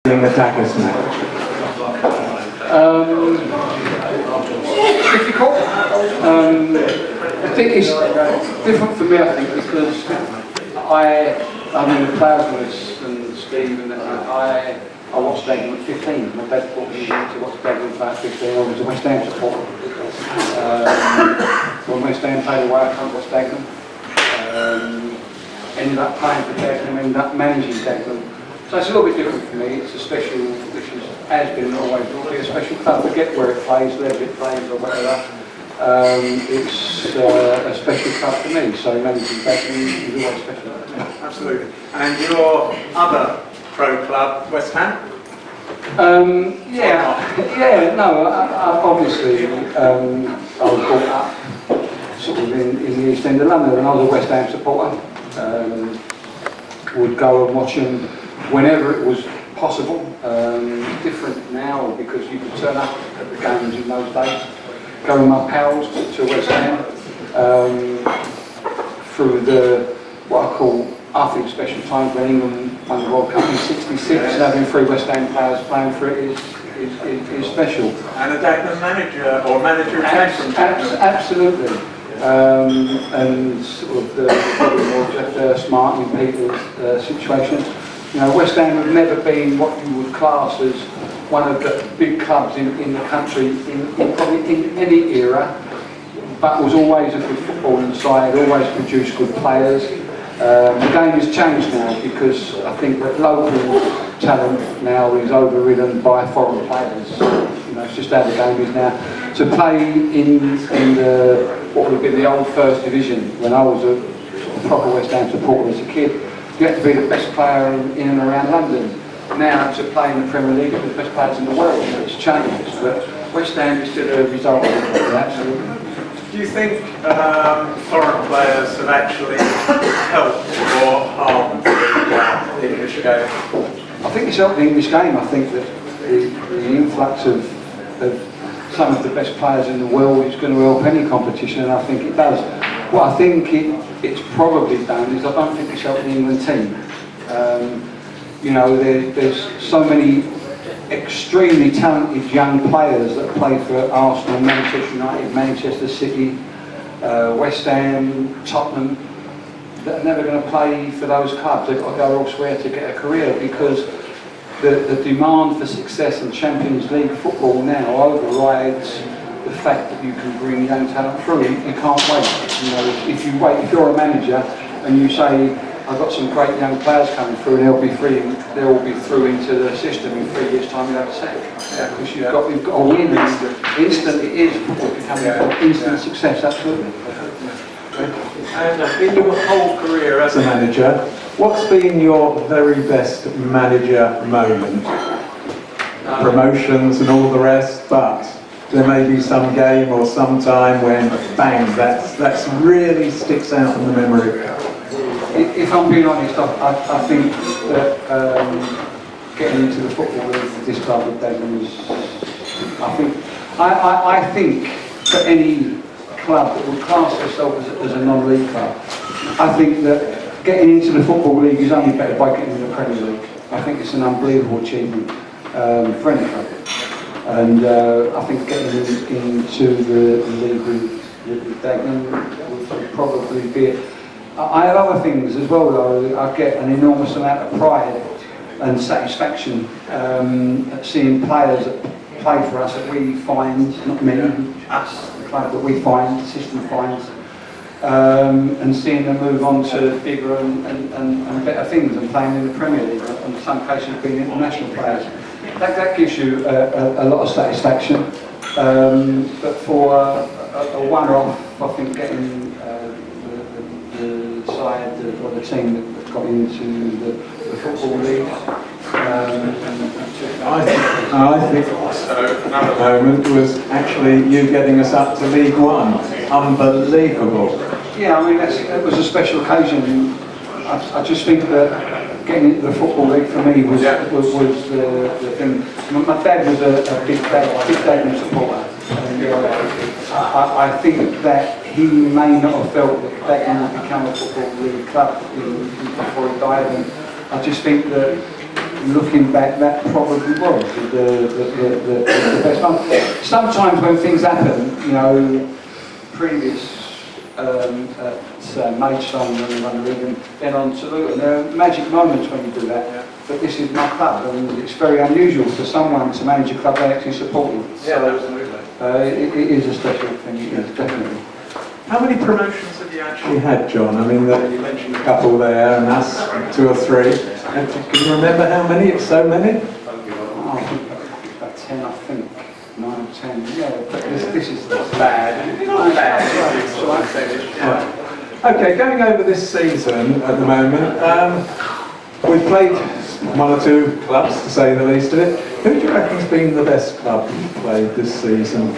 being a Daggers match? Difficult. I think it's different for me, I think, because I'm in the players with and Steve, and I watched Dagenham at 15. My dad brought me to watch Dagenham at 15. I was a West Ham supporter. When West Ham played away, I can't watch Dagenham. Ended up playing for Dagenham, ended up managing Dagenham. So it's a little bit different for me. It's a special, which has been and always will be a special club. Forget where it plays, whether it plays or whatever. It's a special club for me. So managing Dagenham is always special. Absolutely. And your other pro club, West Ham? Obviously, I was brought up sort of in the East End of London, and I was a West Ham supporter. Would go and watch them whenever it was possible. Different now because you could turn up at the games in those days. Go with my pals to West Ham through what I call special times when England won the World Cup in '66. Having 3 West Ham players playing for it is special. And a Dagenham manager or manager from Dagenham? Absolutely. And sort of the Jeff Durst, Martin Peters situation. You know, West Ham have never been what you would class as one of the big clubs in the country probably in any era, but was always a good footballing side, always produced good players. The game has changed now because I think that local talent now is overridden by foreign players. You know, it's just how the game is now. To play in what would have been the old First Division when I was a proper West Ham supporter as a kid, you had to be the best player in and around London. Now to play in the Premier League with the best players in the world, it's changed. But West Ham is still a result of it, absolutely. Do you think foreign players have actually helped or harmed the English game? I think it's helped the English game. I think that the influx of some of the best players in the world is going to help any competition, and I think it does. What I think it's probably done is I don't think it's helped the England team. You know, there's so many extremely talented young players that play for Arsenal, Manchester United, Manchester City, West Ham, Tottenham, that are never going to play for those clubs. They've got to go elsewhere to get a career because the demand for success in Champions League football now overrides the fact that you can bring young talent through. You can't wait. You know, if you wait, if you're a manager and you say, I've got some great young players coming through and they'll be through into the system in 3 years' time, you'll have a sack. Because you've got to win. Instant it is becoming instant success, absolutely. And in your whole career as a manager, what's been your very best manager moment? Promotions and all the rest, but there may be some game or some time when, bang, that's really sticks out in the memory. If I'm being honest, I think that getting into the football league with this club with Dagenham is, I think for any club that would class itself as a non-league club, I think that getting into the football league is only better by getting into the Premier League. I think it's an unbelievable achievement for any club. And I think getting into the league with Dagenham would probably be it. I have other things as well though. I get an enormous amount of pride and satisfaction at seeing players that play for us that we find, not me, us, the club that we find, the system finds, and seeing them move on to bigger and better things and playing in the Premier League, and in some cases being international players. That gives you a lot of satisfaction, but for a one-off, I think getting the side or the team that got into the football league. I think another moment was actually you getting us up to League One. Unbelievable. Yeah, I mean it was a special occasion. I just think that getting into the football league for me was the thing. My dad was a big Dagenham supporter. I think that he may not have felt that Dagenham would become a football league club before he died, and I just think that looking back, that probably was the best one. Sometimes when things happen, you know, previous at Maidstone when we won the league and then on to Luton, there are magic moments when you do that. Yeah. But this is my club, and it's very unusual for someone to manage a club they actually support you. Yeah, so, absolutely. It is a special thing, it is, definitely. How many promotions have you actually had, John? I mean, you mentioned a couple there, and us 2 or 3. Can you remember how many? It's so many? Oh, I think about 10, I think. 9 or 10, yeah, but this is not bad. Not bad. Okay, going over this season at the moment, we've played 1 or 2 clubs, to say the least of it. Who do you reckon's been the best club you've played this season?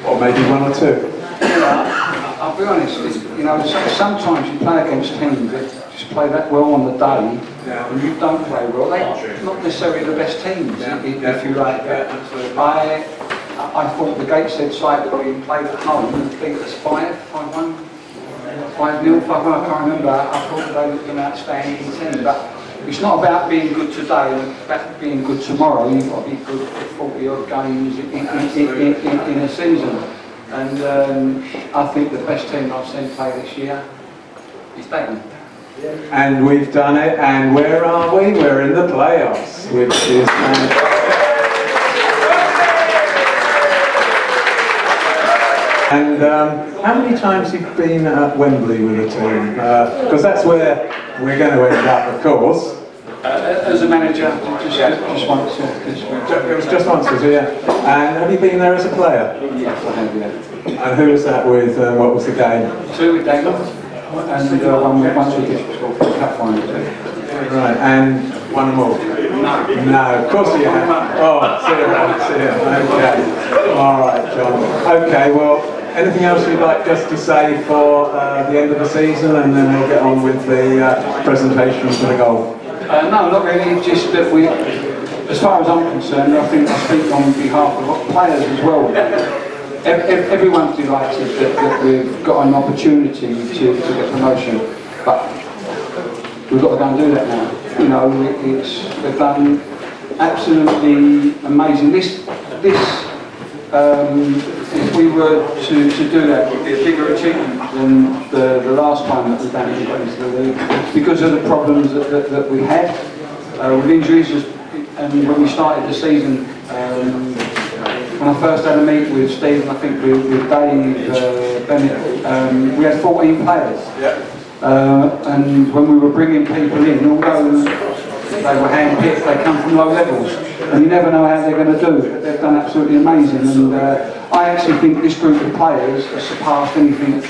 Or maybe 1 or 2? Yeah, I'll be honest, you know, sometimes you play against teams that just play that well on the day, and you don't play well. They're not necessarily the best teams, if you like. I thought the Gateshead side that we played at home beat us 5-1, 5-0, 5-1, I can't remember. I thought they were an outstanding team, but it's not about being good today and about being good tomorrow. You've got to be good for 40 odd games in a season. And I think the best team I've seen play this year is Daggers. And we've done it, and where are we? We're in the playoffs, which is And how many times have you been at Wembley with a team? Because that's where we're going to end up, of course. As a manager, just once. It was just once, was it? Yeah. And have you been there as a player? Yes, I have, yeah. And who was that with? What was the game? 2 with Daggers, and one with Daggers Golf, cup final. Right, and 1 more? No, of course you have. Oh, see you. Okay. All right, John. Okay, well, anything else you'd like just to say for the end of the season, and then we'll get on with the presentation for the golf? No, not really, just that we, as far as I'm concerned, I think I speak on behalf of players as well. Everyone's delighted that we've got an opportunity to get promotion, but we've got to go and do that now. You know, we've done absolutely amazing. If we were to do that, it would be a bigger achievement than the last time that we done it into the league, because of the problems that we had with injuries. And when we started the season, when I first had a meet with Steve, and I think with Dave Bennett, we had 14 players. And when we were bringing people in, although they were hand-picked, they come from low levels, and you never know how they're going to do, but they've done absolutely amazing. And I actually think this group of players has surpassed anything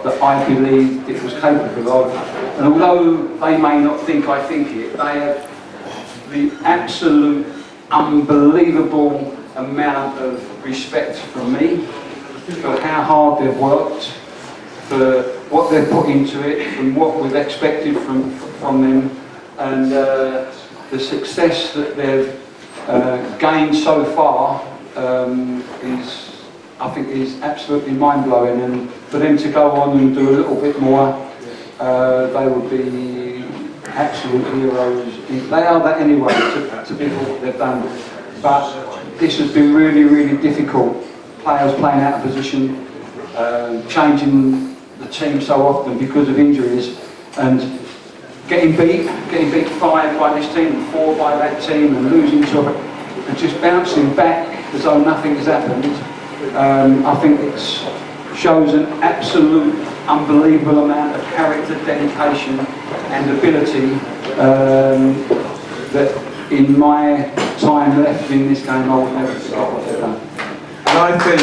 that I believed it was capable of. And although they may not think I think it, they have the absolute unbelievable amount of respect from me for how hard they've worked, for what they've put into it, from what we've expected from them, and the success that they've gained so far I think is absolutely mind-blowing. And for them to go on and do a little bit more, they would be absolute heroes. They are that anyway, to be what they've done. But this has been really, really difficult. Players playing out of position, changing the team so often because of injuries, and getting beat 5 by this team, 4 by that team, and losing to it, and just bouncing back as though nothing has happened. I think it shows an absolute unbelievable amount of character, dedication and ability that in my time left in this game I would never forget what they've done. And I think